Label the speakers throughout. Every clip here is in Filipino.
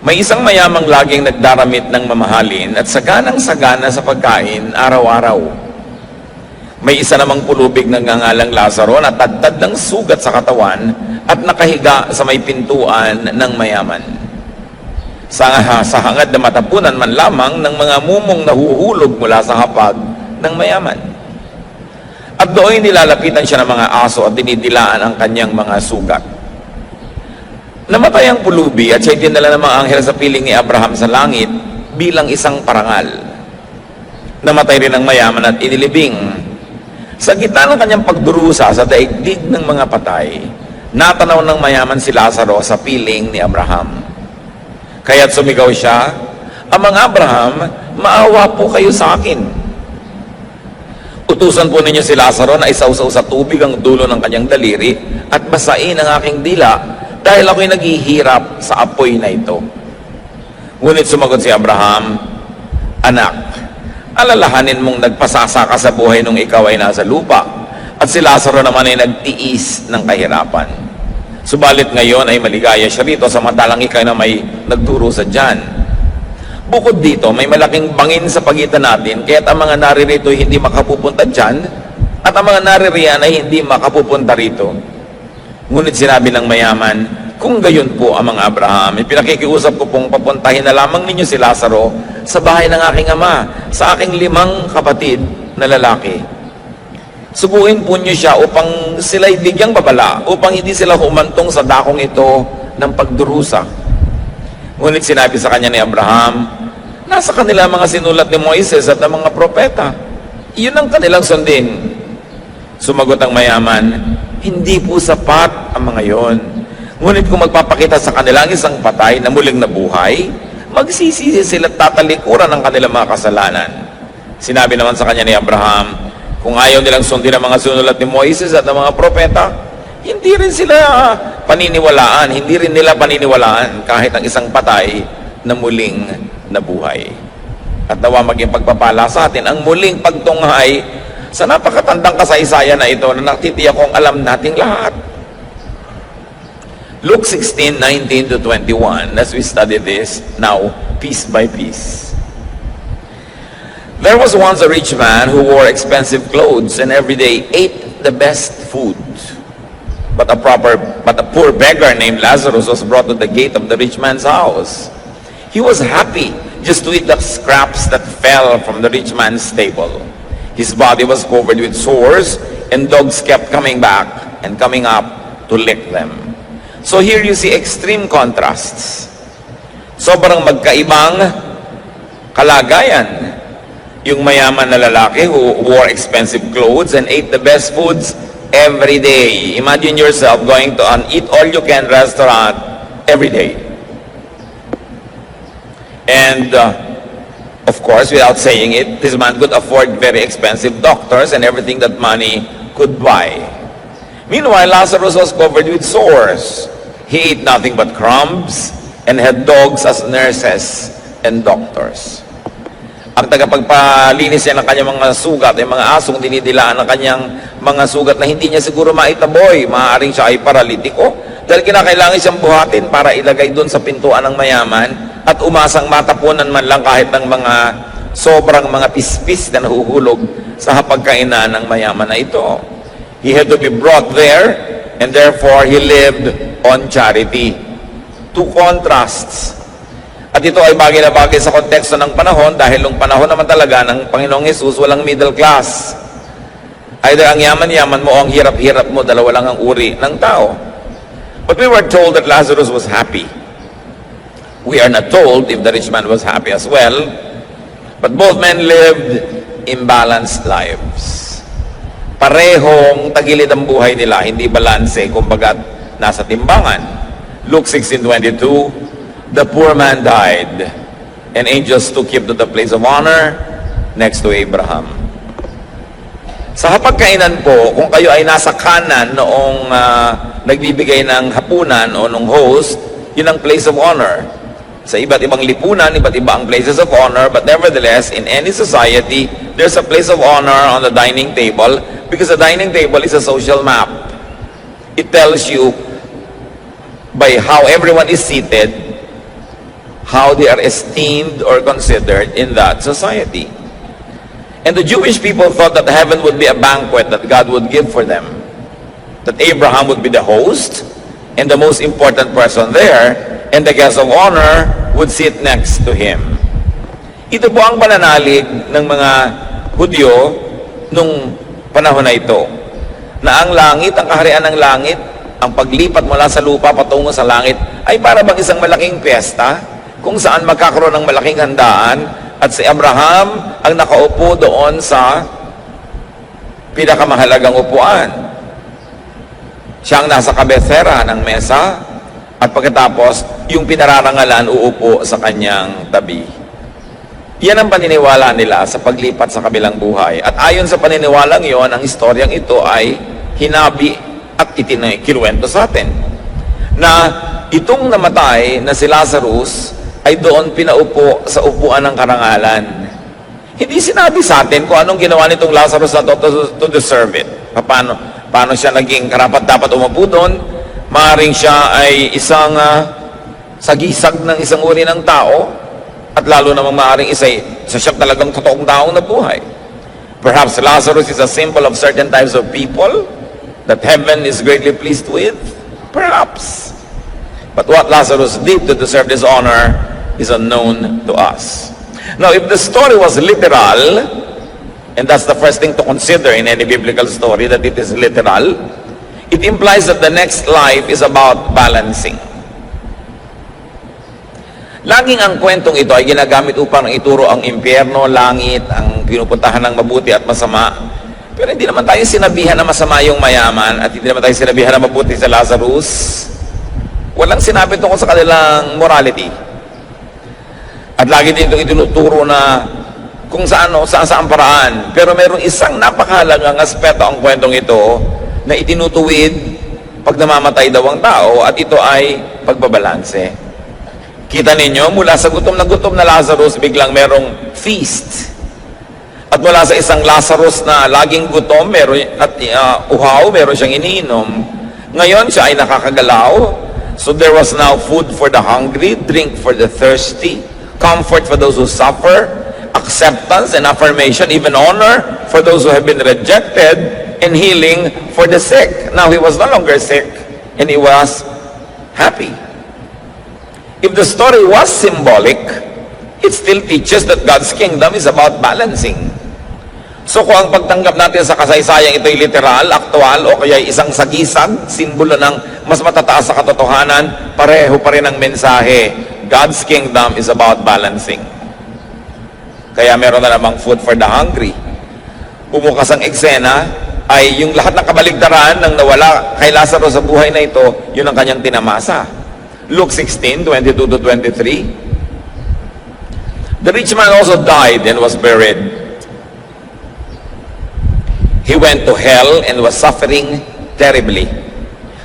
Speaker 1: May isang mayamang laging nagdaramit ng mamahalin at saganang-sagana sa pagkain araw-araw. May isa namang pulubig ng ngangalang Lazaro na tadtad ng sugat sa katawan at nakahiga sa may pintuan ng mayaman. Sa hangad na matapunan man lamang ng mga mumong nahuhulog mula sa hapag ng mayaman. At doon nilalapitan siya ng mga aso at dinidilaan ang kanyang mga sugat. Namatay ang pulubi at siya'y dinala ng mga anghel sa piling ni Abraham sa langit bilang isang parangal. Namatay rin ang mayaman at inilibing. Sa gitna ng kanyang pagdurusa sa daigdig ng mga patay, natanaw ng mayaman si Lazaro sa piling ni Abraham. Kaya't sumigaw siya, "Amang Abraham, maawa po kayo sa akin. Utusan po ninyo si Lazaro na isawsaw sa tubig ang dulo ng kanyang daliri at basain ang aking dila dahil ako'y naghihirap sa apoy na ito." Ngunit sumagot si Abraham, "Anak, alalahanin mong nagpasasa ka sa buhay nung ikaw ay nasa lupa at si Lazaro naman ay nagtiis ng kahirapan. Subalit ngayon ay maligaya siya rito samantalang ikaw na may nagdurusa dyan. Bukod dito, may malaking bangin sa pagitan natin kaya't ang mga naririto ay hindi makapupunta dyan at ang mga naririyan ay hindi makapupunta rito." Ngunit sinabi ng mayaman, "Kung gayon po, Amang Abraham, ipinakikiusap ko pong papuntahin na lamang ninyo si Lazaro sa bahay ng aking ama, sa aking 5 kapatid na lalaki. Suguin po niyo siya upang sila'y bigyang babala, upang hindi sila humantong sa dakong ito ng pagdurusa." Ngunit sinabi sa kanya ni Abraham, "Nasa kanila mga sinulat ni Moises at ang mga propeta. Iyon ang kanilang sundin." Sumagot ang mayaman, "Hindi po sapat ang mga yon. Ngunit kung magpapakita sa kanila ang isang patay na muling nabuhay, magsisisi sila at tatalikuran ang kanilang mga kasalanan." Sinabi naman sa kanya ni Abraham, "Kung ayaw nilang sundin ang mga sinulat ni Moises at ang mga propeta, hindi rin nila paniniwalaan kahit ang isang patay na muling nabuhay." At nawa maging pagpapala sa atin ang muling pagtunghay sa napakatandang kasaysayan na ito na natitiyak kong alam nating lahat. Luke 16:19-21, as we study this now, piece by piece. "There was once a rich man who wore expensive clothes and every day ate the best food. But a poor beggar named Lazarus was brought to the gate of the rich man's house. He was happy just to eat the scraps that fell from the rich man's table. His body was covered with sores, and dogs kept coming back and coming up to lick them." So here you see extreme contrasts. Sobrang magkaibang kalagayan. Yung mayaman na lalaki who wore expensive clothes and ate the best foods every day. Imagine yourself going to an eat-all-you-can restaurant every day. And of course, without saying it, this man could afford very expensive doctors and everything that money could buy. Meanwhile, Lazarus was covered with sores. He ate nothing but crumbs and had dogs as nurses and doctors. Ang tagapagpalinis niya ng kanyang mga sugat ay mga asong dinidilaan ng kanyang mga sugat na hindi niya siguro maitaboy. Maaaring siya ay paralitiko dahil kinakailangan siyang buhatin para ilagay doon sa pintuan ng mayaman at umasang matapunan man lang kahit ng mga sobrang mga pispis na nahuhulog sa hapagkainan ng mayaman na ito. He had to be brought there and therefore he lived on charity. Two contrasts. At ito ay bagay na bagay sa konteksto ng panahon dahil nung panahon naman talaga ng Panginoong Hesus walang middle class. Either ang yaman-yaman mo o ang hirap-hirap mo, dalawa lang ang uri ng tao. But we were told that Lazarus was happy. We are not told if the rich man was happy as well, but both men lived imbalanced lives. Parehong tagilid ang buhay nila, hindi balanse, kumbaga nasa timbangan. Luke 16:22, "The poor man died, and angels took him to the place of honor next to Abraham." Sa hapagkainan po, kung kayo ay nasa kanan noong nagbibigay ng hapunan o nung host, yun ang place of honor. Sa iba't ibang lipunan, iba't iba ang places of honor, but nevertheless, in any society, there's a place of honor on the dining table because the dining table is a social map. It tells you by how everyone is seated, how they are esteemed or considered in that society. And the Jewish people thought that heaven would be a banquet that God would give for them. That Abraham would be the host and the most important person there, and the guest of honor would sit next to him. Ito po ang pananalig ng mga Hudyo nung panahon na ito, na ang langit, ang kaharian ng langit, ang paglipat mula sa lupa patungo sa langit ay para bang isang malaking piyesta kung saan magkakaroon ng malaking handaan at si Abraham ang nakaupo doon sa pinakamahalagang upuan. Siya ang nasa kabesera ng mesa at pagkatapos yung pinararangalan uupo sa kanyang tabi. Yan ang paniniwala nila sa paglipat sa kabilang buhay. At ayon sa paniniwalang yon, ang historyang ito ay hinabi at kinuwento sa atin na itong namatay na si Lazarus ay doon pinaupo sa upuan ng karangalan. Hindi sinabi sa atin kung anong ginawa nitong Lazarus na to deserve it. Paano siya naging karapat-dapat umupo doon? Maaaring siya ay isang sagisag ng isang uri ng tao, at lalo namang maaaring isa siya talagang totoong taong nabuhay. Perhaps Lazarus is a symbol of certain types of people that heaven is greatly pleased with. Perhaps. But what Lazarus did to deserve this honor is unknown to us. Now, if the story was literal, and that's the first thing to consider in any biblical story, that it is literal, it implies that the next life is about balancing. Laging ang kwentong ito ay ginagamit upang ituro ang impyerno, langit, ang pinupuntahan ng mabuti at masama. Pero hindi naman tayo sinabihan na masama yung mayaman at hindi naman tayo sinabihan na mabuti sa Lazarus. Walang sinabi tungkol sa kanilang morality. At lagi din itong itinuturo na kung saan paraan. Pero mayroong isang napakahalagang aspeto ang kwentong ito na itinutuwid pag namamatay daw ang tao, at ito ay pagbabalanse. Kita ninyo, mula sa gutom na Lazarus, biglang merong feast. At mula sa isang Lazarus na laging gutom at uhaw, meron siyang iniinom. Ngayon, siya ay nakakagalaw. So there was now food for the hungry, drink for the thirsty, comfort for those who suffer, acceptance and affirmation, even honor for those who have been rejected, and healing for the sick. Now, he was no longer sick, and he was happy. If the story was symbolic, it still teaches that God's kingdom is about balancing. So kung ang pagtanggap natin sa kasaysayang ito'y literal, aktual, o kaya isang sagisag, simbolo ng mas matataas sa katotohanan, pareho pa rin ang mensahe. God's kingdom is about balancing. Kaya meron na namang food for the hungry. Bumukas ang eksena, ay yung lahat ng kabaligtaran ng nawala kay Lazarus sa buhay na ito, yun ang kanyang tinamasa. Luke 16:22-23. The rich man also died and was buried. He went to hell and was suffering terribly.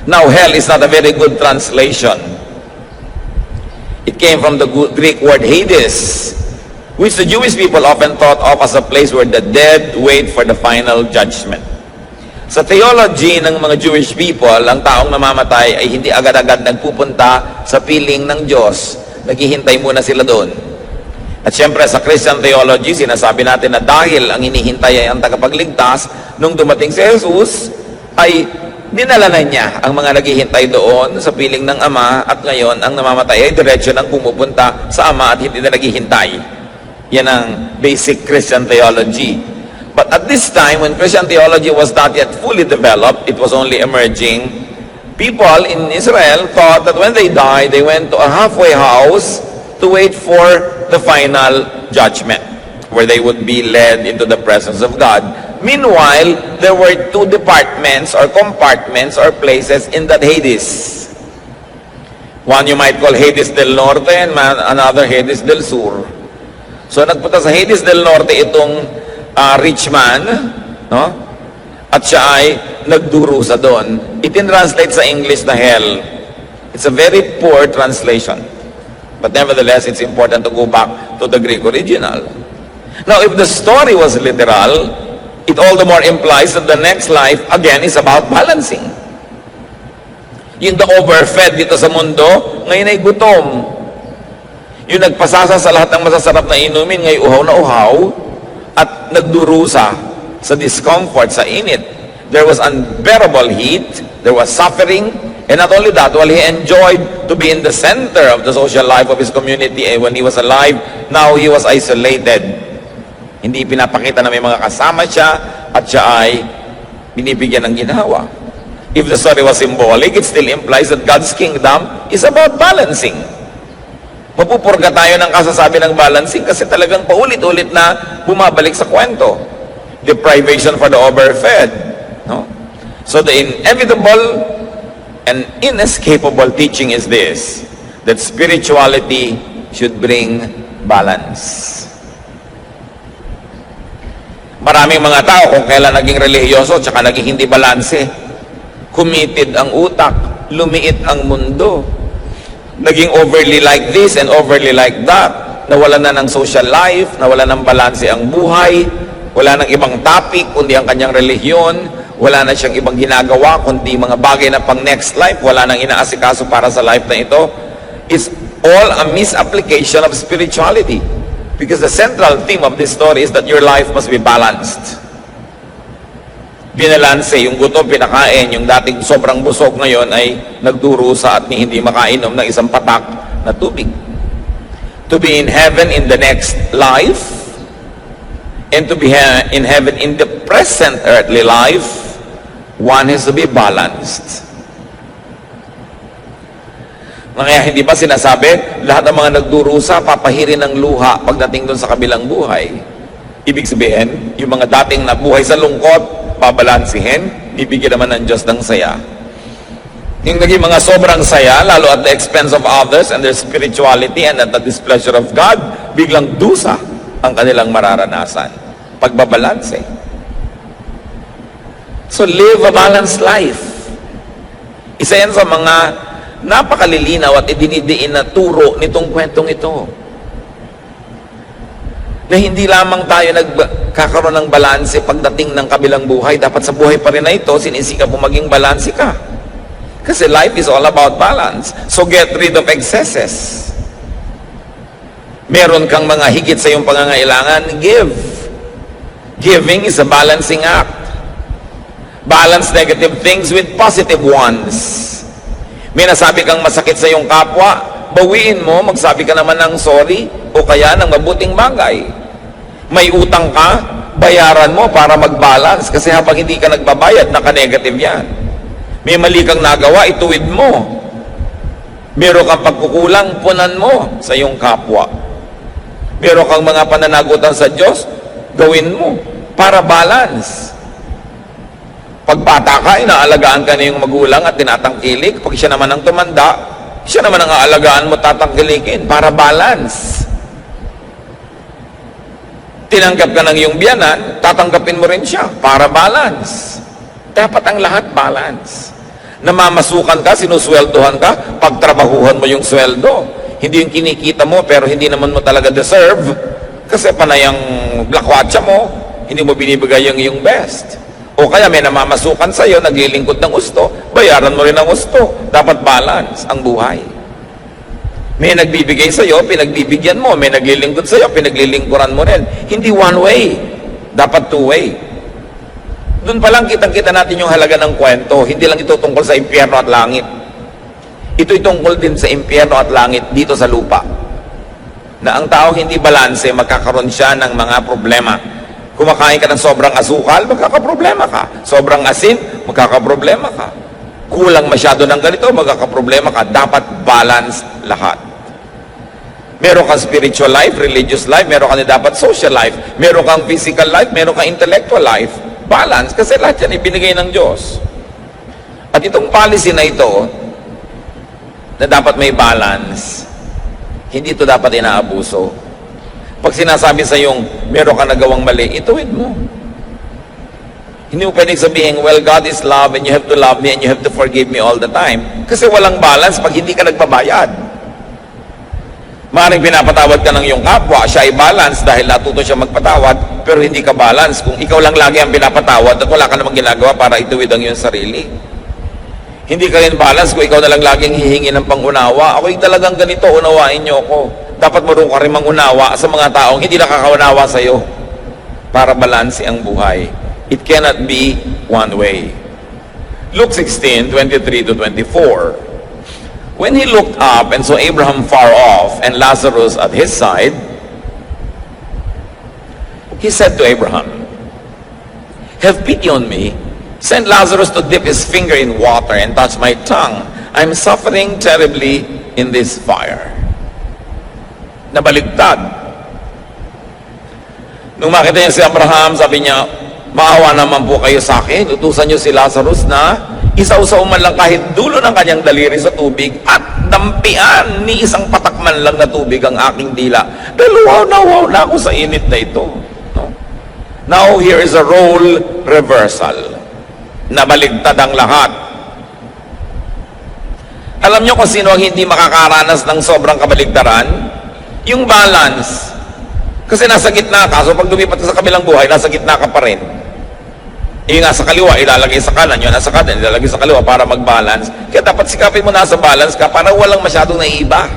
Speaker 1: Now, hell is not a very good translation. It came from the Greek word Hades, which the Jewish people often thought of as a place where the dead wait for the final judgment. Sa theology ng mga Jewish people, ang taong namamatay ay hindi agad-agad nagpupunta sa piling ng Diyos. Naghihintay muna sila doon. At syempre sa Christian theology, sinasabi natin na dahil ang hinihintay ay ang tagapagligtas, nung dumating si Jesus, ay dinala na niya ang mga naghihintay doon sa piling ng Ama, at ngayon ang namamatay ay diretsyo nang pumupunta sa Ama at hindi na naghihintay. Yan ang basic Christian theology. But at this time, when Christian theology was not yet fully developed, it was only emerging, people in Israel thought that when they died, they went to a halfway house to wait for the final judgment, where they would be led into the presence of God. Meanwhile, there were two departments or compartments or places in that Hades. One you might call Hades del Norte and another Hades del Sur. So nagpunta sa Hades del Norte itong rich man, no? At siya ay nagdurusa doon. Itin-translate sa English na hell. It's a very poor translation. But nevertheless, it's important to go back to the Greek original. Now, if the story was literal, it all the more implies that the next life, again, is about balancing. Yung the overfed dito sa mundo, ngayon ay gutom. Yung nagpasasa sa lahat ng masasarap na inumin, ngayon uhaw na uhaw, at nagdurusa sa discomfort, sa init. There was unbearable heat, there was suffering, and not only that, while he enjoyed to be in the center of the social life of his community, and when he was alive, now he was isolated. Hindi pinapakita na may mga kasama siya, at siya ay binibigyan ng ginhawa. If the story was symbolic, it still implies that God's kingdom is about balancing. Mapupurga tayo ng kasasabi ng balancing kasi talagang paulit-ulit na bumabalik sa kwento. Deprivation for the overfed. No? So the inevitable and inescapable teaching is this, that spirituality should bring balance. Maraming mga tao kung kailan naging relihiyoso tsaka naging hindi balanse. Committed ang utak, lumiit ang mundo. Naging overly like this and overly like that. Nawala na ng social life, nawala ng balanse ang buhay, wala nang ibang topic kundi ang kanyang relihiyon, wala na siyang ibang ginagawa kundi mga bagay na pang next life, wala nang inaasikaso para sa life na ito. It's all a misapplication of spirituality. Because the central theme of this story is that your life must be balanced. Binalanse, yung gutom pinakain, yung dating sobrang busog ngayon ay nagdurusa at hindi makainom ng isang patak na tubig. To be in heaven in the next life, and to be in heaven in the present earthly life, one has to be balanced. Kaya hindi ba sinasabi, lahat ng mga nagdurusa, papahirin ng luha pagdating doon sa kabilang buhay. Ibig sabihin, yung mga dating nabuhay sa lungkot, babalansihin, bibigyan naman ng Diyos ng saya. Yung naging mga sobrang saya, lalo at the expense of others and their spirituality and at the displeasure of God, biglang dusa ang kanilang mararanasan. Pagbabalanse. So live a balanced life. Isa yan sa mga napakalilinaw at idinidiin na turo nitong kwentong ito. Na hindi lamang tayo nagkakaroon ng balanse pagdating ng kabilang buhay. Dapat sa buhay pa rin na ito, sinisikap mo maging balanse ka. Kasi life is all about balance. So get rid of excesses. Meron kang mga higit sa iyong pangangailangan, give. Giving is a balancing act. Balance negative things with positive ones. May nasabi kang masakit sa iyong kapwa, bawiin mo, magsabi ka naman ng sorry o kaya ng mabuting bagay. May utang ka, bayaran mo para mag-balance kasi habang hindi ka nagbabayad, naka-negative yan. May mali kang nagawa, ituwid mo. Meron kang pagkukulang, punan mo sa iyong kapwa. Meron kang mga pananagutan sa Diyos, gawin mo para balance. Pag bata ka, inaalagaan ka na yung magulang at tinatangkilik. Pag siya naman ang tumanda, siya naman ang aalagaan mo, tatangkilikin para balance. Tinanggap ka ng iyong biyanan, tatanggapin mo rin siya para balance. Dapat ang lahat balance. Namamasukan ka, sinusweldohan ka, pagtrabahuhan mo yung sweldo. Hindi yung kinikita mo pero hindi naman mo talaga deserve kasi panay ang blakwatsa mo, hindi mo binibigay yung iyong best. O kaya may namamasukan sa iyo, naglilingkod ng gusto, bayaran mo rin ang gusto. Dapat balance ang buhay. May nagbibigay sa iyo, pinagbibigyan mo. May naglilingkod sa iyo, pinaglilingkuran mo rin. Hindi one way. Dapat two way. Doon pa lang kitang-kita natin yung halaga ng kwento. Hindi lang ito tungkol sa impyerno at langit. Ito'y tungkol din sa impyerno at langit dito sa lupa. Na ang tao hindi balanse, magkakaroon siya ng mga problema. Kumakain ka ng sobrang asukal, magkakaproblema ka. Sobrang asin, magkakaproblema ka. Kulang masyado ng ganito, magkakaproblema ka. Dapat balance lahat. Meron kang spiritual life, religious life, meron kang dapat social life, meron kang physical life, meron kang intellectual life. Balance, kasi lahat yan ibinigay ng Diyos. At itong policy na ito, na dapat may balance, hindi ito dapat inaabuso. Pag sinasabi sa yung meron ka nagawang mali, ituwid mo. Hindi mo pwedeng sabihin, well, God is love and you have to love me and you have to forgive me all the time. Kasi walang balance pag hindi ka nagbabayad. Maaaring pinapatawad ka ng iyong kapwa, siya ay balance dahil natuto siya magpatawad, pero hindi ka balance kung ikaw lang lagi ang pinapatawad at wala ka namang ginagawa para ituwid ang iyong sarili. Hindi ka rin balance kung ikaw na lang laging hihingi ng pangunawa. Ako'y talagang ganito, unawain niyo ako. dapat marunong ka rin mangunawa sa mga taong hindi nakakaunawa sa iyo para balanse ang buhay. It cannot be one way. Luke 16:23-24. When he looked up and saw Abraham far off and Lazarus at his side, he said to Abraham, "Have pity on me. Send Lazarus to dip his finger in water and touch my tongue. I'm suffering terribly in this fire." Nabaligtad. Nung makita niya si Abraham, sabi niya, "Maawa naman po kayo sa akin. Utusan niyo si Lazarus na isaw-saw man lang kahit dulo ng kanyang daliri sa tubig at dampian ni isang patakman lang na tubig ang aking dila. Dahil wow na ako sa init na ito." No? Now, here is a role reversal. Nabaligtad ang lahat. Alam niyo kung sino ang hindi makakaranas ng sobrang kabaligtaran? Yung balance. Kasi nasa gitna ka, so pag lumipat ka sa kabilang buhay, nasa gitna ka pa rin. Yung nasa kaliwa, ilalagay sa kanan. Yung nasa kanan, ilalagay sa kaliwa para mag-balance. Kaya dapat sikapin mo nasa balance ka para walang masyadong naiiba.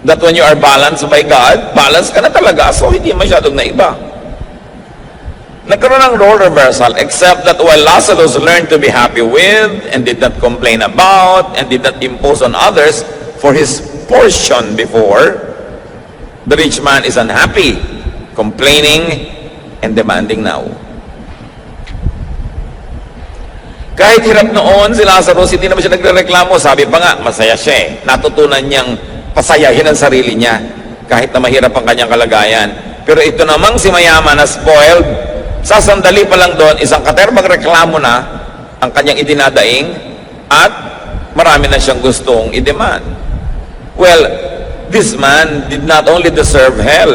Speaker 1: That when you are balanced by God, balance ka na talaga, so hindi masyadong naiba. Nagkaroon ng role reversal, except that while Lazarus learned to be happy with and did not complain about and did not impose on others for his portion before, the rich man is unhappy, complaining, and demanding now. Kahit hirap noon si Lazarus, hindi naman siya nagrereklamo. Sabi pa nga, masaya siya eh. Natutunan niyang pasayahin ang sarili niya kahit na mahirap ang kanyang kalagayan. Pero ito namang si mayaman na spoiled, sa sandali pa lang doon, isang katerbang reklamo na ang kanyang idinadaing at marami na siyang gustong i-demand. Well, this man did not only deserve hell,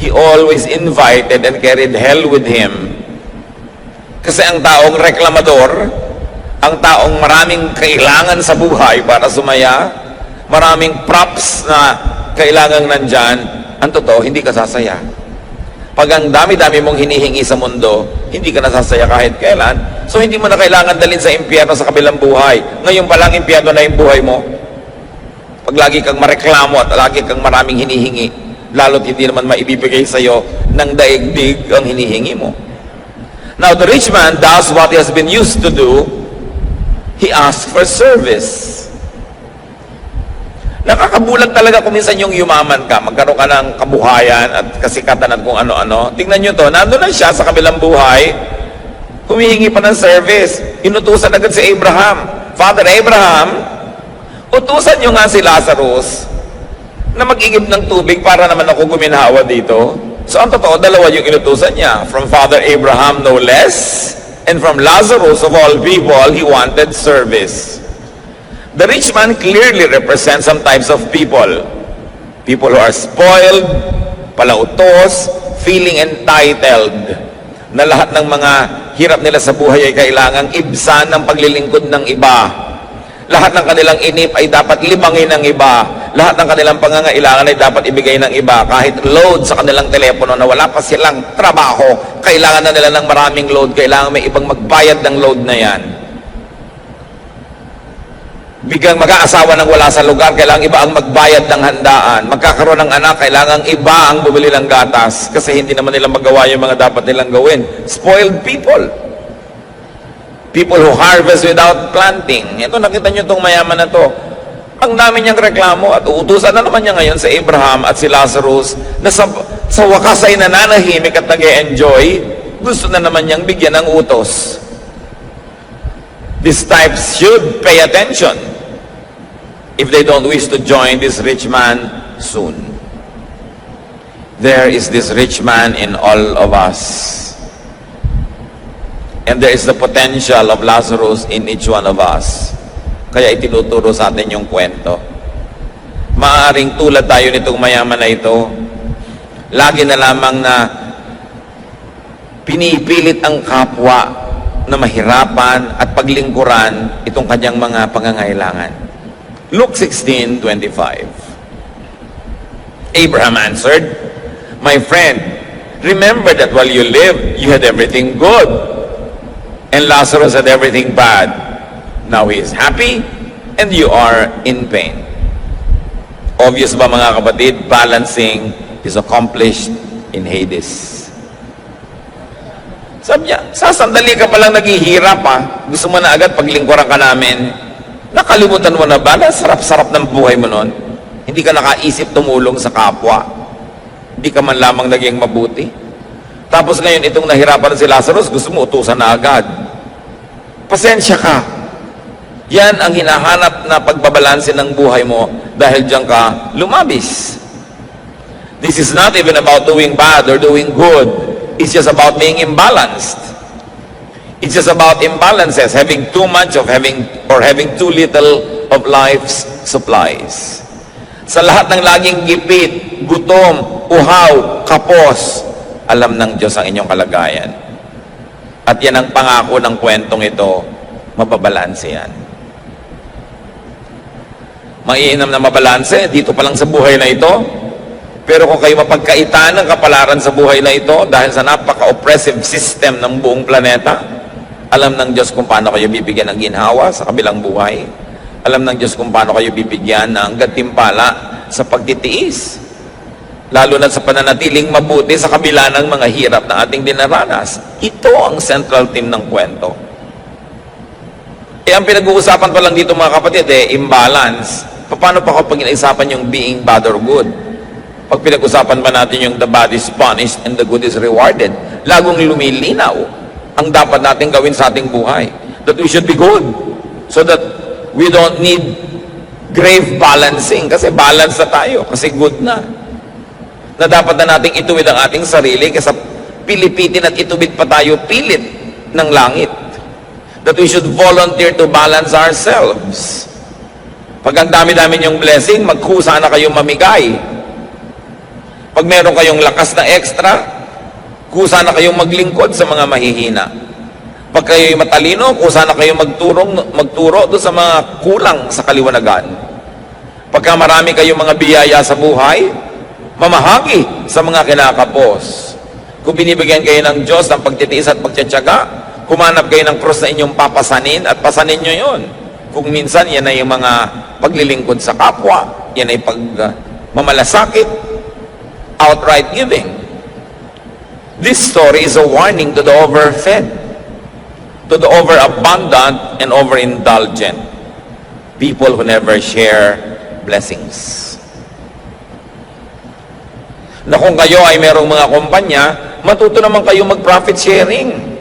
Speaker 1: he always invited and carried hell with him. Kasi ang taong reklamador, ang taong maraming kailangan sa buhay para sumaya, maraming props na kailangang nandyan, ang totoo, hindi ka sasaya. Pag ang dami-dami mong hinihingi sa mundo, hindi ka nasasaya kahit kailan, so hindi mo na kailangan dalhin sa impyerno sa kabilang buhay. Ngayon pa lang impyerno na yung buhay mo. Pag lagi kang mareklamo at lagi kang maraming hinihingi, lalo't hindi naman maibibigay sa iyo ng daigdig ang hinihingi mo. Now, the rich man does what he has been used to do. He asks for service. Nakakabulag talaga kung minsan yung yumaman ka, magkaroon ka ng kabuhayan at kasikatan at kung ano-ano. Tingnan nyo to, nandun lang siya sa kabilang buhay, humihingi pa ng service. Inutusan agad si Abraham. Father Abraham, utusan nyo nga si Lazarus na mag-igib ng tubig para naman ako guminhawa dito. So ang totoo, dalawa yung inutusan niya. From Father Abraham no less, and from Lazarus of all people, he wanted service. The rich man clearly represents some types of people. People who are spoiled, palautos, feeling entitled, na lahat ng mga hirap nila sa buhay ay kailangang ibsan ng paglilingkod ng iba. Lahat ng kanilang inip ay dapat limangin ng iba. Lahat ng kanilang pangangailangan ay dapat ibigay ng iba. Kahit load sa kanilang telepono na wala pa silang trabaho, kailangan na nila ng maraming load, kailangan may ibang magbayad ng load na yan. Biglang mag-aasawa ng wala sa lugar, kailangang iba ang magbayad ng handaan. Magkakaroon ng anak, kailangang iba ang bumili ng gatas kasi hindi naman nila magawa yung mga dapat nilang gawin. Spoiled people. People who harvest without planting. Ito, nakita nyo itong mayaman na to. Ang dami niyang reklamo at uutusan na naman niya ngayon sa Abraham at si Lazarus na sa wakas ay nananahimik at nag-e-enjoy. Gusto na naman niyang bigyan ng utos. These types should pay attention if they don't wish to join this rich man soon. There is this rich man in all of us. And there is the potential of Lazarus in each one of us. Kaya itinuturo sa atin yung kwento. Maaaring tulad tayo nitong mayaman na ito, lagi na lamang na pinipilit ang kapwa na mahirapan at paglingkuran itong kanyang mga pangangailangan. Luke 16:25. Abraham answered, "My friend, remember that while you lived, you had everything good, and Lazarus had everything bad. Now he is happy, and you are in pain." Obvious ba mga kapatid? Balancing is accomplished in Hades. Sabi niya, sasandali ka palang naghihirap ha. Gusto mo na agad paglingkuran ka namin. Nakalimutan mo na ba na sarap-sarap ng buhay mo noon? Hindi ka nakaisip tumulong sa kapwa. Hindi ka man lamang naging mabuti. Tapos ngayon itong nahirapan si Lazarus, gusto mo utusan na agad. Pasensya ka. Yan ang hinahanap na pagbabalanse ng buhay mo dahil diyan ka lumabis. This is not even about doing bad or doing good. It's just about being imbalanced. It's just about imbalances, having too much of having too little of life's supplies. Sa lahat ng laging gipit, gutom, uhaw, kapos, alam ng Diyos ang inyong kalagayan. At yan ang pangako ng kwentong ito, mababalanse yan. Maiinam na mabalanse, dito pa lang sa buhay na ito. Pero kung kayo mapagkaitan ng kapalaran sa buhay na ito, dahil sa napaka-oppressive system ng buong planeta, alam ng Diyos kung paano kayo bibigyan ng ginhawa sa kabilang buhay. Alam ng Diyos kung paano kayo bibigyan ng gantimpala sa pagtitiis. Lalo na sa pananatiling mabuti sa kabila ng mga hirap na ating dinaranas. Ito ang central theme ng kwento. Ang pinag-uusapan pa lang dito mga kapatid, imbalance. Paano pa kapag pinag-uusapan yung being bad or good? Pag pinag-usapan ba natin yung the bad is punished and the good is rewarded, lagong lumilinaw ang dapat natin gawin sa ating buhay. That we should be good. So that we don't need grave balancing. Kasi balance na tayo. Kasi good na. Na dapat na nating ituwid ang ating sarili kasi pilipitin at ituwid pa tayo pilit ng langit. That we should volunteer to balance ourselves. Pag ang dami-dami niyong blessing, magkusa na kayong mamigay. Pag meron kayong lakas na extra, kusa na kayong maglingkod sa mga mahihina. Pag kayo'y matalino, kusa na kayong magturo doon sa mga kulang sa kaliwanagan. Pagka marami kayong mga biyaya sa buhay, mamahagi sa mga kinakapos. Kung binibigyan kayo ng Diyos ng pagtitiis at pagtsatsaga, humanap kayo ng krus na inyong papasanin at pasanin nyo yon. Kung minsan, yan ay yung mga paglilingkod sa kapwa, yan ay pagmamalasakit, outright giving. This story is a warning to the overfed, to the overabundant and overindulgent, people who never share blessings. Na kung kayo ay merong mga kumpanya, matuto naman kayo mag-profit sharing.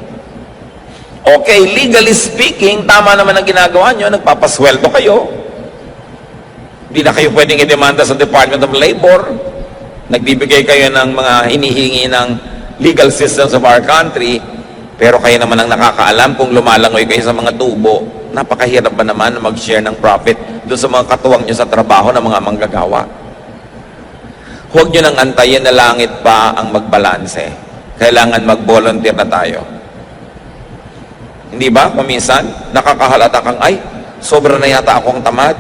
Speaker 1: Okay, legally speaking, tama naman ang ginagawa nyo, nagpapasweldo kayo. Hindi na kayo pwedeng i-demanda sa Department of Labor. Nagbibigay kayo ng mga hinihingi ng legal systems of our country, pero kayo naman ang nakakaalam kung lumalangoy kayo sa mga tubo. Napakahirap ba naman na mag-share ng profit doon sa mga katuwang nyo sa trabaho ng mga manggagawa? Huwag nyo nang antayin na langit pa ang magbalanse. Kailangan mag-volunteer na tayo. Hindi ba? Kung minsan, nakakahalata kang, ay, sobra na yata akong tamad.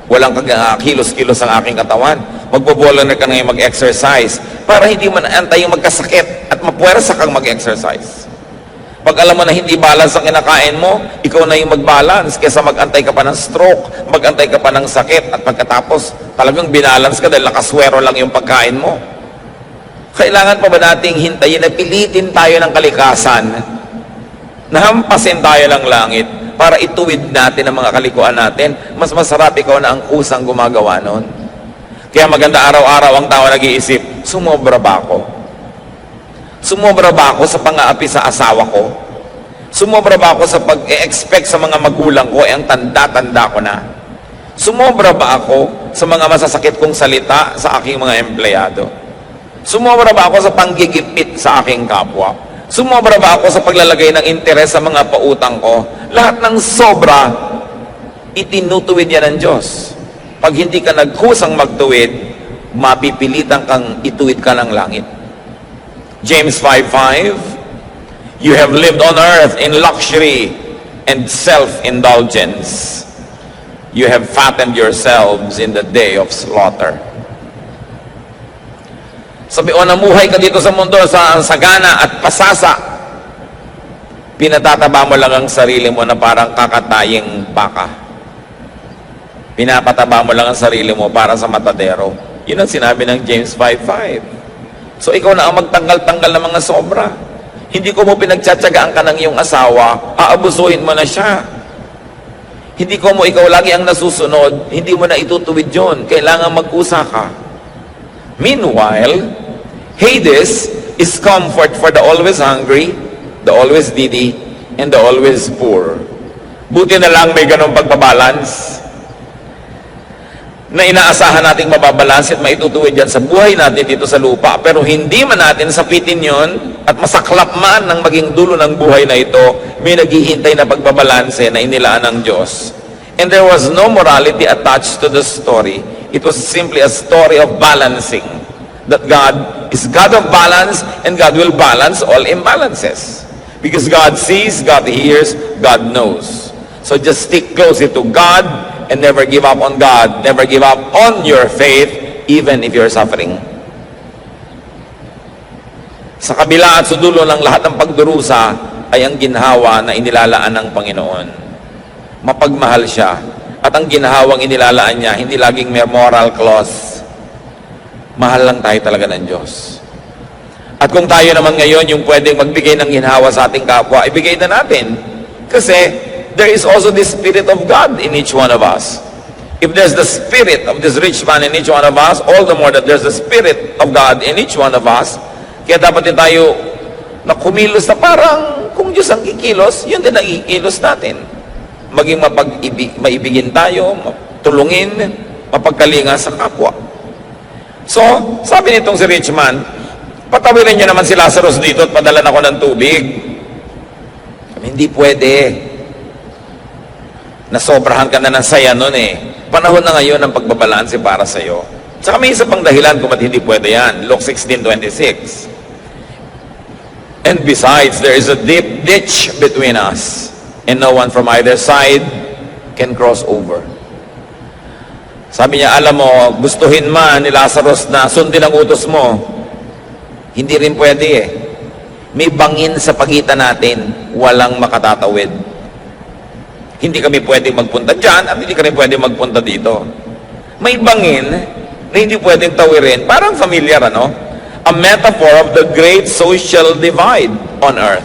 Speaker 1: Walang kilos-kilos ang aking katawan. Magbo-volunteer ka ngayon mag-exercise para hindi mo naantay yung magkasakit at mapuwersa kang mag-exercise. Pag alam mo na hindi balance ang kinakain mo, ikaw na yung mag-balance kaysa mag-antay ka pa ng stroke, mag-antay ka pa ng sakit at pagkatapos talagang binalance ka dahil nakaswero lang yung pagkain mo. Kailangan pa ba nating hintayin na pilitin tayo ng kalikasan, nahampasin tayo ng langit para ituwid natin ang mga kalikuan natin? Mas masarap ikaw na ang kusang gumagawa nun. Kaya maganda araw-araw ang tao nag-iisip, sumobra ba ako? Sumobra ba ako sa pang-aapi sa asawa ko? Sumobra ba ako sa pag-expect sa mga magulang ko, ang tanda-tanda ko na? Sumobra ba ako sa mga masasakit kong salita sa aking mga empleyado? Sumobra ba ako sa panggigipit sa aking kapwa? Sumobra ba ako sa paglalagay ng interes sa mga pautang ko? Lahat ng sobra, itinutuwid yan ng Diyos. Pag hindi ka nagkusang magtuwid, mapipilitan kang ituwid ka ng langit. James 5:5, you have lived on earth in luxury and self-indulgence. You have fattened yourselves in the day of slaughter. Sabi, o namuhay ka dito sa mundo sa sagana at pasasa, pinatataba mo lang ang sarili mo na parang kakataying baka. Pinapataba mo lang ang sarili mo para sa matadero. Yun ang sinabi ng James 5:5. So ikaw na ang magtanggal-tanggal ng mga sobra. Hindi ko mo pinagtsatsagaan ka ng iyong asawa, aabusuhin mo na siya. Hindi ko mo ikaw lagi ang nasusunod, hindi mo na itutuwid yun. Kailangan mag-usa ka. Meanwhile, Hades is comfort for the always hungry, the always needy, and the always poor. Buti na lang may ganong pagbabalance na inaasahan nating mababalance at maitutuwid yan sa buhay natin dito sa lupa. Pero hindi man natin sapitin yon at masaklap man ng maging dulo ng buhay na ito, may naghihintay na pagbabalanse na inilaan ng Diyos. And there was no morality attached to the story. It was simply a story of balancing. That God is God of balance and God will balance all imbalances. Because God sees, God hears, God knows. So just stick closely to God and never give up on God. Never give up on your faith, even if you're suffering. Sa kabila at sudulo ng lahat ng pagdurusa ay ang ginhawa na inilalaan ng Panginoon. Mapagmahal siya. At ang ginhawang inilalaan niya, hindi laging may moral clause. Mahal lang tayo talaga ng Diyos. At kung tayo naman ngayon yung pwedeng magbigay ng ginhawa sa ating kapwa, ibigay na natin. Kasi there is also the Spirit of God in each one of us. If there's the Spirit of this rich man in each one of us, all the more that there's the Spirit of God in each one of us. Kaya dapat din tayo na kumilos na parang kung Diyos ang kikilos, yun din ang ikilos natin. Maging maibigin tayo, tulungin, mapagkalinga sa kapwa. So, sabi nitong si rich man, patawirin niyo naman si Lazarus dito at padalan ako ng tubig. Hindi pwede. Nasobrahan ka na ng saya nun eh. Panahon na ngayon ng pagbabalanse para sa'yo. Tsaka may isa pang dahilan kung ba't hindi pwede yan. Luke 16:26. And besides, there is a deep ditch between us, and no one from either side can cross over. Sabi niya, alam mo, gustuhin man ni Lazarus na sundin ang utos mo, hindi rin pwede eh. May bangin sa pagitan natin, walang makatatawid. Hindi kami pwedeng magpunta dyan at hindi kami pwedeng magpunta dito. May bangin na hindi pwedeng tawirin. Parang familiar, ano? A metaphor of the great social divide on earth.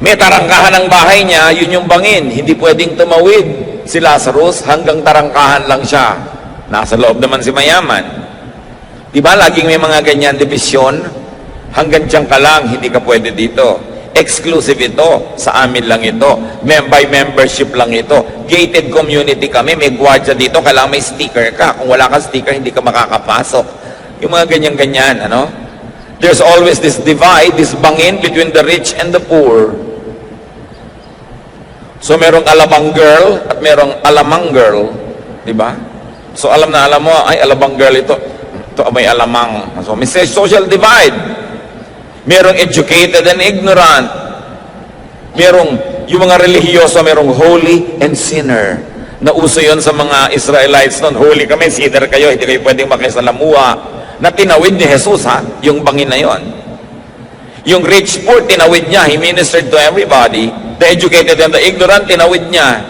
Speaker 1: May tarangkahan ng bahay niya, yun yung bangin. Hindi pwedeng tumawid si Lazarus, hanggang tarangkahan lang siya. Nasa loob naman si mayaman. Diba laging may mga ganyan division? Hanggang dyan ka lang, hindi ka pwede dito. Exclusive ito, sa amin lang ito. By membership lang ito. Gated community kami, may gwardiya dito, kailangan may sticker ka. Kung wala ka sticker, hindi ka makakapasok. Yung mga ganyan-ganyan, ano? There's always this divide, this bangin between the rich and the poor. So merong alabang girl at merong alamang girl, di ba? So alam mo, ay alabang girl ito may alamang. So may social divide. Merong educated and ignorant. Merong, yung mga relihiyoso, merong holy and sinner. Nauso yon sa mga Israelites noon. Holy kami, sinner kayo, hindi kayo pwedeng makisalamuha. Na tinawid ni Jesus, ha? Yung bangin na yon. Yung rich poor, tinawid niya. He ministered to everybody. The educated and the ignorant, tinawid niya.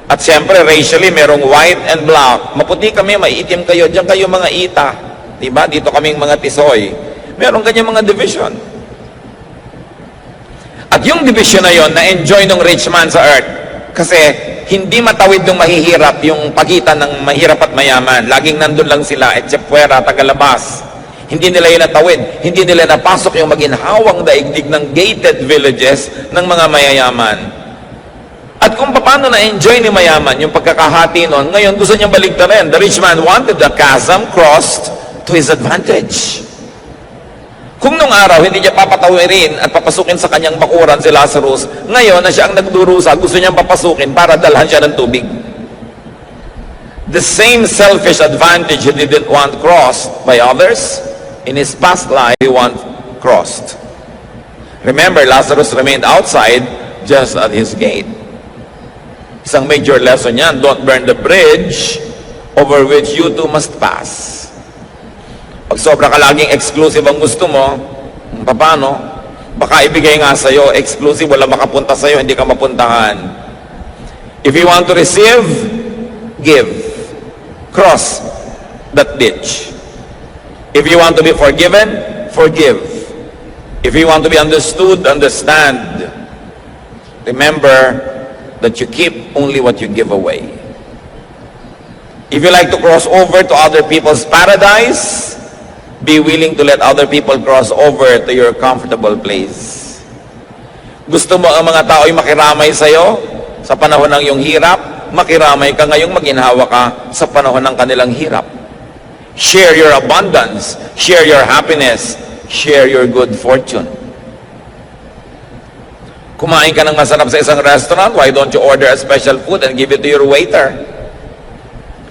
Speaker 1: At siyempre, racially, merong white and black. Maputi kami, maiitim kayo. Diyan kayo mga ita. Diba? Dito kaming mga tisoy. Meron kanyang mga division. At yung division na yon, na-enjoy ng rich man sa earth. Kasi hindi matawid ng mahihirap yung pagitan ng mahirap at mayaman. Laging nandun lang sila, etsepuera, tagalabas. Hindi nila yun natawid. Hindi nila napasok yung maginhawang daigdig ng gated villages ng mga mayayaman. At kung paano na-enjoy ni mayaman yung pagkakahati nun, ngayon gusto niyang baligtarin. The rich man wanted the chasm crossed to his advantage. Kung nung araw hindi niya papatawirin at papasukin sa kanyang bakuran si Lazarus, ngayon na siya ang nagdurusa, gusto niyang papasukin para dalhan siya ng tubig. The same selfish advantage he didn't want crossed by others, in his past life he want crossed. Remember, Lazarus remained outside just at his gate. Isang major lesson yan, don't burn the bridge over which you too must pass. Pag sobra ka laging exclusive ang gusto mo, paano? Baka ibigay nga sa'yo, exclusive, wala makapunta sa'yo, hindi ka mapuntahan. If you want to receive, give. Cross that ditch. If you want to be forgiven, forgive. If you want to be understood, understand. Remember that you keep only what you give away. If you like to cross over to other people's paradise, be willing to let other people cross over to your comfortable place. Gusto mo ang mga tao ay makiramay sa'yo sa panahon ng iyong hirap, makiramay ka ngayong maginhawa ka sa panahon ng kanilang hirap. Share your abundance, share your happiness, share your good fortune. Kumain ka ng masarap sa isang restaurant, why don't you order a special food and give it to your waiter?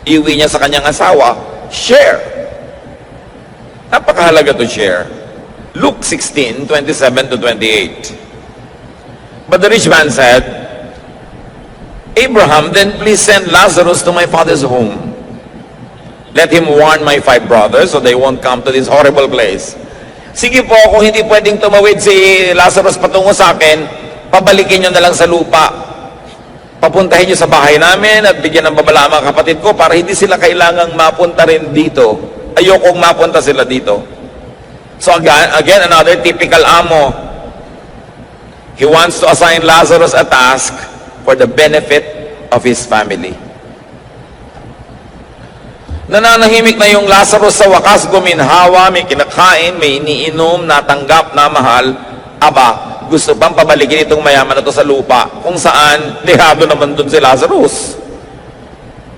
Speaker 1: Iuwi niya sa kanyang asawa, share. Napakahalaga to share. Luke 16, 27 to 28. But the rich man said, Abraham, then please send Lazarus to my father's home. Let him warn my 5 brothers so they won't come to this horrible place. Sige po, kung hindi pwedeng tumawid si Lazarus patungo sa akin, pabalikin nyo na lang sa lupa. Papuntahin nyo sa bahay namin at bigyan ng babala ang mga kapatid ko para hindi sila kailangang mapunta rin dito. Ayokong mapunta sila dito. So again, another typical amo. He wants to assign Lazarus a task for the benefit of his family. Nananahimik na yung Lazarus sa wakas, guminhawa, may kinakain, may iniinom, natanggap na mahal. Aba, gusto bang pabalikin itong mayaman na to sa lupa kung saan lihado naman dun si Lazarus?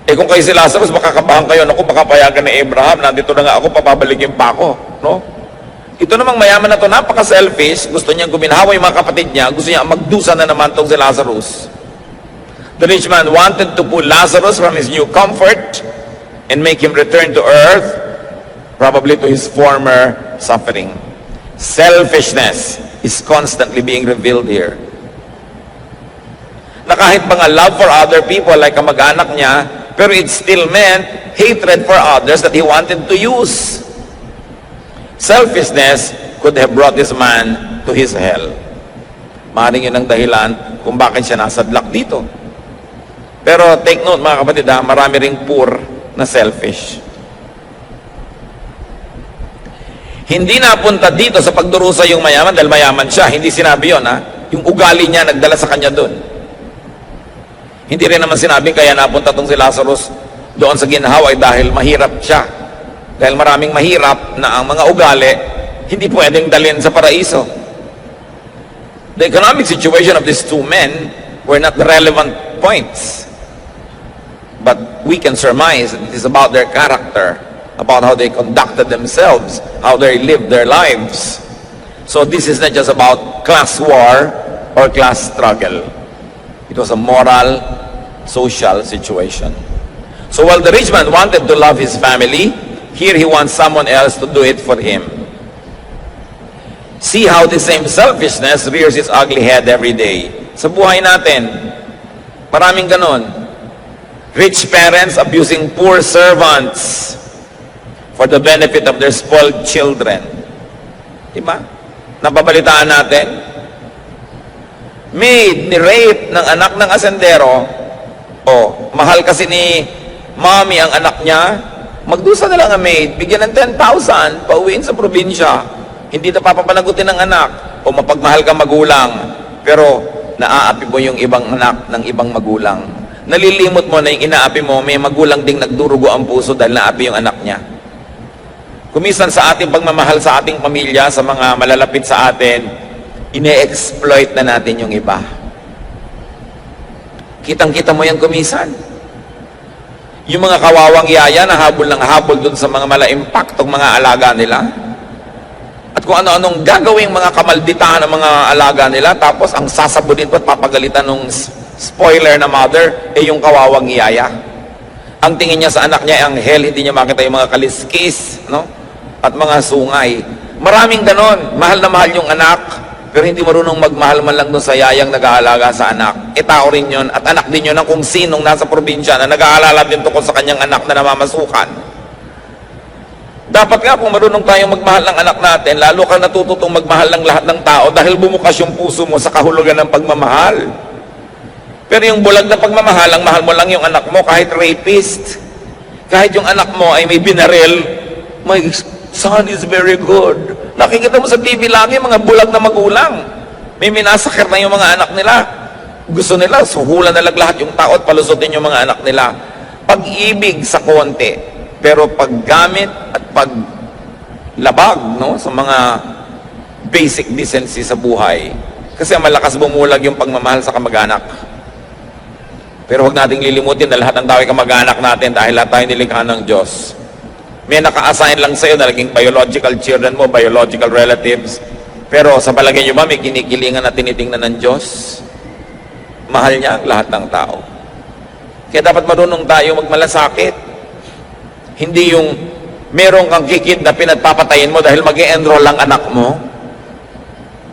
Speaker 1: Eh kung kayo si Lazarus, makakabahan kayo, naku, baka payagan ni Abraham, nandito na nga ako, papabalikin pa ako, no? Ito namang mayaman na to, napaka-selfish, gusto niyang guminhawa yung mga kapatid niya, gusto niya magdusa na naman tong si Lazarus. The rich man wanted to pull Lazarus from his new comfort and make him return to earth, probably to his former suffering. Selfishness is constantly being revealed here. Na kahit mga love for other people like kamag-anak niya, pero it still meant hatred for others that he wanted to use. Selfishness could have brought this man to his hell. Maaaring yun ang dahilan kung bakit siya nasadlak dito. Pero take note mga kapatid, marami ring poor na selfish. Hindi napunta dito sa pagdurusa yung mayaman dahil mayaman siya. Hindi sinabi yun, Yung ugali niya nagdala sa kanya doon. Hindi rin naman sinabi kaya napunta tong si Lazarus doon sa ginhawa dahil mahirap siya. Dahil maraming mahirap na ang mga ugali hindi pwedeng dalhin sa paraiso. The economic situation of these 2 men were not the relevant points. But we can surmise that it is about their character, about how they conducted themselves, how they lived their lives. So this is not just about class war or class struggle. It was a moral, social situation. So while the rich man wanted to love his family, here he wants someone else to do it for him. See how the same selfishness rears its ugly head every day. Sa buhay natin, maraming ganon. Rich parents abusing poor servants for the benefit of their spoiled children. Diba? Napabalitaan natin. Maid, ni-rape ng anak ng asendero. Mahal kasi ni mommy ang anak niya. Magdusa na lang ang maid, bigyan ng 10,000, pauwiin sa probinsya. Hindi na papapanagutin ng anak. O mapagmahal ka magulang, pero naaapi mo yung ibang anak ng ibang magulang. Nalilimot mo na yung inaapi mo, may magulang ding nagdurugo ang puso dahil naapi yung anak niya. Kumisan sa ating pagmamahal sa ating pamilya, sa mga malalapit sa atin, ine-exploit na natin yung iba. Kitang-kita mo yan kumisan. Yung mga kawawang yaya na habol ng habol dun sa mga mala-impactong mga alaga nila. At kung ano-anong gagawing mga kamalditahan ng mga alaga nila, tapos ang sasabunin pa at papagalitan ng spoiler na mother, yung kawawang yaya. Ang tingin niya sa anak niya ay anghel, hindi niya makita yung mga kaliskis, no? At mga sungay. Maraming ganon. Mahal na mahal yung anak, pero hindi marunong magmahal man lang dun sa yayang nag-aalaga sa anak. Tao rin yun, at anak din yun ng kung sinong nasa probinsya na nag-aalala din tungkol sa kanyang anak na namamasukan. Dapat nga kung marunong tayong magmahal ng anak natin, lalo kang natututong magmahal ng lahat ng tao dahil bumukas yung puso mo sa kahulugan ng pagmamahal. Pero yung bulag na pagmamahal, ang mahal mo lang yung anak mo kahit rapist. Kahit yung anak mo ay may binaril, my son is very good. Nakikita mo sa TV lagi, mga bulag na magulang. May minasakir na yung mga anak nila. Gusto nila, suhulan na lang lahat yung tao at palusutin yung mga anak nila. Pag-ibig sa konti, pero paggamit at paglabag, no, sa mga basic decency sa buhay. Kasi malakas bumulag yung pagmamahal sa kamag-anak. Pero huwag nating lilimutin na lahat ng tao ay kamag-anak natin dahil lahat tayo nilikha ng Diyos. May naka-assign lang sa'yo na naging biological children mo, biological relatives. Pero sa palagay nyo ba, may kinikilingan na tinitingnan ng Diyos? Mahal niya ang lahat ng tao. Kaya dapat marunong tayo magmalasakit. Hindi yung meron kang kikidnapin at papatayin mo dahil mag-e-enroll lang anak mo.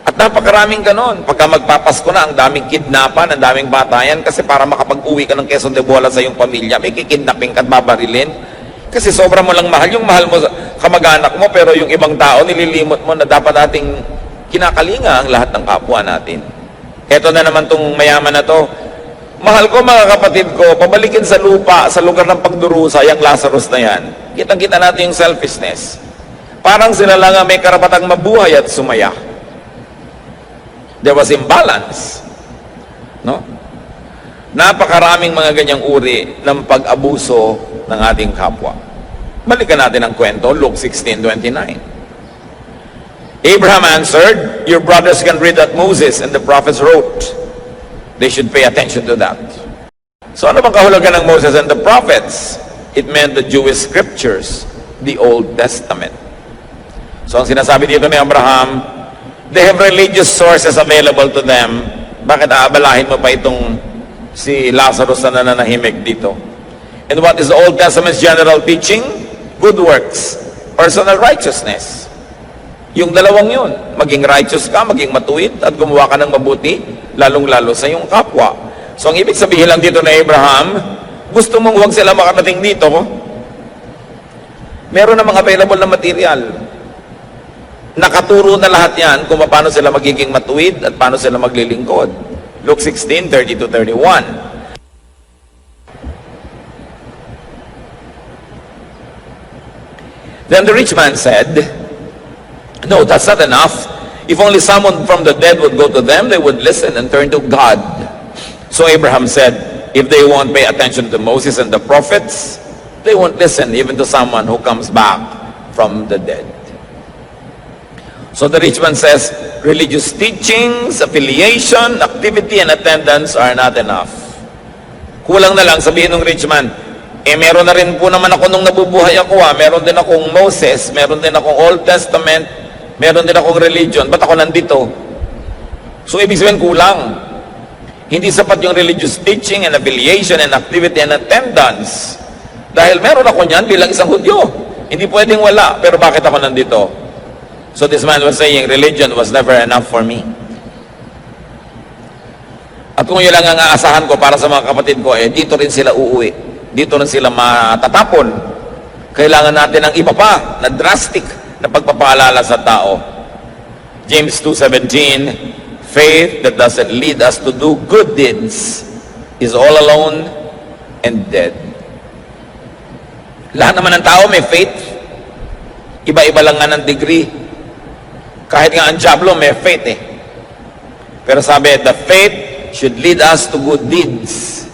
Speaker 1: At napakaraming ganon. Pagka magpapasko na, ang daming kidnapan, ang daming batayan, kasi para makapag-uwi ka ng Quezon de Bola sa iyong pamilya, may kikidnapin ka at babarilin. Kasi sobra mo lang mahal. Yung mahal mo kamag-anak mo, pero yung ibang tao, nililimot mo na dapat ating kinakalinga ang lahat ng kapwa natin. Eto na naman tong mayaman na to. Mahal ko mga kapatid ko, pabalikin sa lupa, sa lugar ng pagdurusa, yung Lazarus na yan. Kitang-kita natin yung selfishness. Parang sila lang ang may karapatang mabuhay at sumaya. There was imbalance. No? Napakaraming mga ganyang uri ng pag-abuso ng ating kapwa. Balikan natin ang kwento, Luke 16:29. Abraham answered, "Your brothers can read that Moses and the prophets wrote. They should pay attention to that." So ano bang kahulugan ng Moses and the prophets? It meant the Jewish scriptures, the Old Testament. So ang sinasabi dito ni Abraham, they have religious sources available to them. Bakit aabalahin mo pa itong si Lazarus na nananahimik dito? And what is the Old Testament's general teaching? Good works, personal righteousness. Yung dalawang yun, maging righteous ka, maging matuwid, at gumawa ka ng mabuti, lalong-lalo sa iyong kapwa. So ang ibig sabihin lang dito na Abraham, gusto mong huwag sila makarating dito, meron namang available na material. Nakaturo na lahat yan kung paano sila magiging matuwid at paano sila maglilingkod. Luke 16:30-31. Then the rich man said, "No, that's not enough. If only someone from the dead would go to them, they would listen and turn to God." So Abraham said, if they won't pay attention to Moses and the prophets, they won't listen even to someone who comes back from the dead. So the rich man says, religious teachings, affiliation, activity, and attendance are not enough. Kulang na lang, sabihin ng rich man, meron na rin po naman ako nung nabubuhay ako, meron din akong Moses, meron din akong Old Testament, meron din akong religion, ba't ako nandito? So ibig sabihin kulang. Hindi sapat yung religious teaching and affiliation and activity and attendance. Dahil meron ako niyan bilang isang Hudyo. Hindi pwedeng wala, pero bakit ako nandito? So this man was saying, religion was never enough for me. At kung yun lang ang aasahan ko para sa mga kapatid ko, dito rin sila uuwi. Dito rin sila matatapon. Kailangan natin ng iba pa, na drastic na pagpapaalala sa tao. James 2:17, faith that doesn't lead us to do good deeds is all alone and dead. Lahat naman ng tao may faith. Iba-iba lang nga ng degree. Kahit nga ang Diablo may faith Pero sabi, the faith should lead us to good deeds.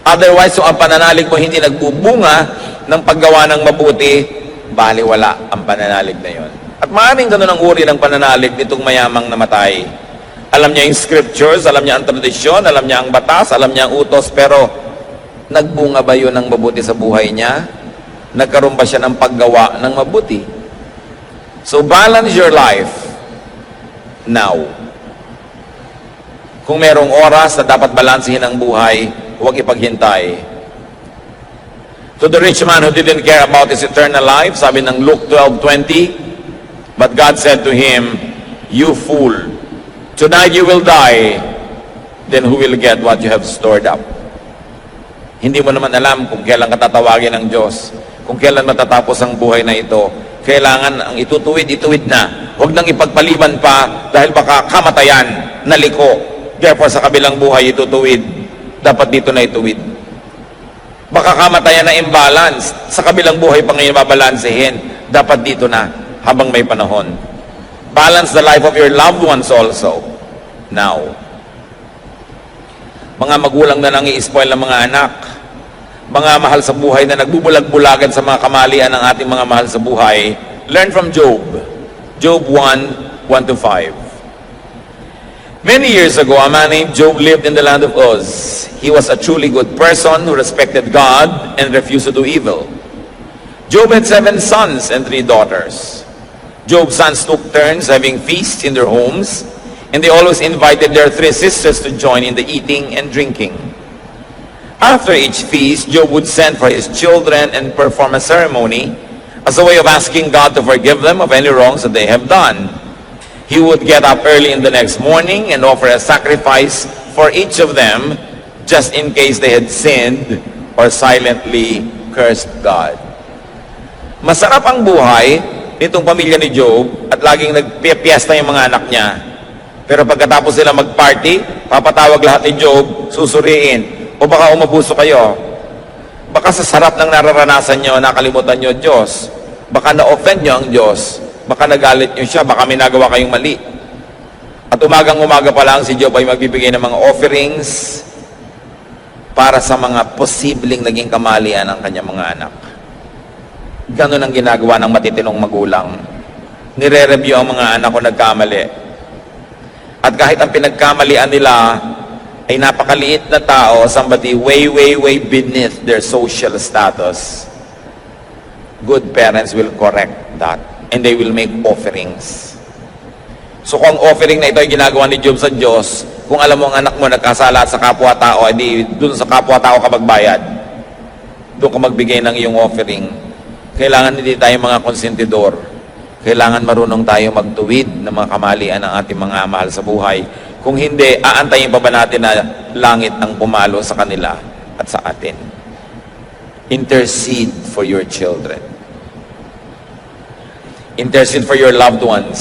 Speaker 1: Otherwise, so ang pananalig mo hindi nagbubunga ng paggawa ng mabuti, baliwala ang pananalig na yon. At maaaring ganun ang uri ng pananalig nitong mayamang namatay. Alam niya yung scriptures, alam niya ang tradisyon, alam niya ang batas, alam niya ang utos, pero nagbunga ba yun ng mabuti sa buhay niya? Nagkaroon ba siya ng paggawa ng mabuti? So balance your life now. Kung merong oras na dapat balansehin ang buhay, huwag ipaghintay. To the rich man who didn't care about his eternal life, sabi ng Luke 12:20, but God said to him, "You fool, tonight you will die, then who will get what you have stored up?" Hindi mo naman alam kung kailan katatawagin ng Diyos, kung kailan matatapos ang buhay na ito. Kailangan ang itutuwid na. Huwag nang ipagpaliban pa dahil baka kamatayan, naliko. Therefore, sa kabilang buhay itutuwid. dapat dito na ituwid. Baka kamatayan na imbalance, sa kabilang buhay pa ngayon babalansehin, dapat dito na, habang may panahon. Balance the life of your loved ones also, now. Mga magulang na nang i-spoil ng mga anak, mga mahal sa buhay na nagbubulag-bulagan sa mga kamalian ng ating mga mahal sa buhay, learn from Job. Job 1:1-5. Many years ago, a man named Job lived in the land of Uz. He was a truly good person who respected God and refused to do evil. Job had 7 sons and 3 daughters. Job's sons took turns having feasts in their homes, and they always invited their 3 sisters to join in the eating and drinking. After each feast, Job would send for his children and perform a ceremony as a way of asking God to forgive them of any wrongs that they have done. He would get up early in the next morning and offer a sacrifice for each of them, just in case they had sinned or silently cursed God. Masarap ang buhay nitong pamilya ni Job at laging nagpipiesta yung mga anak niya. Pero pagkatapos sila mag-party, papatawag lahat ni Job, susuriin, o baka umabuso kayo. Baka sa sarap ng nararanasan nyo, nakalimutan nyo Diyos. Baka na-offend nyo ang Diyos. Baka nagalit nyo siya, baka may nagawa kayong mali. At umagang-umaga pa lang si Job ay magbibigay ng mga offerings para sa mga posibleng naging kamalian ng kanyang mga anak. Ganon ang ginagawa ng matitinong magulang. Nire-review ang mga anak kung nagkamali. At kahit ang pinagkamalian nila ay napakaliit na tao, somebody way beneath their social status, good parents will correct that. And they will make offerings. So kung ang offering na ito ay ginagawa ni Job sa Diyos, kung alam mo ang anak mo nagkasala sa kapwa-tao, edi dun sa kapwa-tao ka magbayad. Doon ka magbigay ng iyong offering. Kailangan hindi tayo mga konsentidor. Kailangan marunong tayo magtuwid ng mga kamalian ng ating mga mahal sa buhay. Kung hindi, aantayin pa ba natin na langit ang pumalo sa kanila at sa atin? Intercede for your children. Intercede for your loved ones.